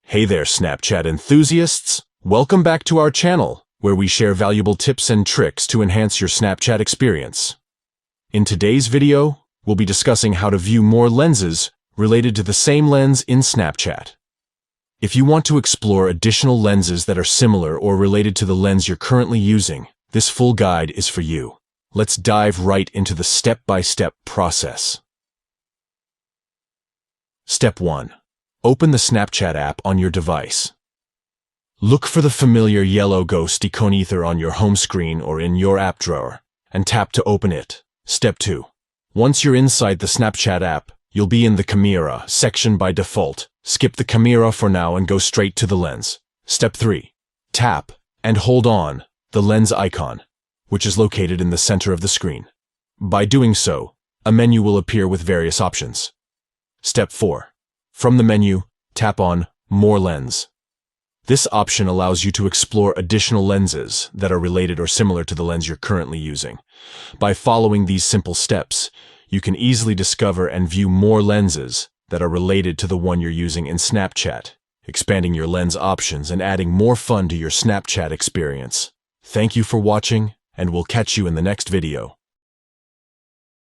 Hey there, Snapchat enthusiasts! Welcome back to our channel, where we share valuable tips and tricks to enhance your Snapchat experience. In today's video, we'll be discussing how to view more lenses related to the same lens in Snapchat. If you want to explore additional lenses that are similar or related to the lens you're currently using, this full guide is for you. Let's dive right into the step-by-step process. Step 1. Open the Snapchat app on your device. Look for the familiar yellow ghost icon either on your home screen or in your app drawer, and tap to open it. Step 2. Once you're inside the Snapchat app, you'll be in the camera section by default. Skip the camera for now and go straight to the lens. Step 3. Tap and hold on the lens icon, which is located in the center of the screen. By doing so, a menu will appear with various options. Step 4. From the menu, tap on More Lens. This option allows you to explore additional lenses that are related or similar to the lens you're currently using. By following these simple steps, you can easily discover and view more lenses that are related to the one you're using in Snapchat, expanding your lens options and adding more fun to your Snapchat experience. Thank you for watching, and we'll catch you in the next video.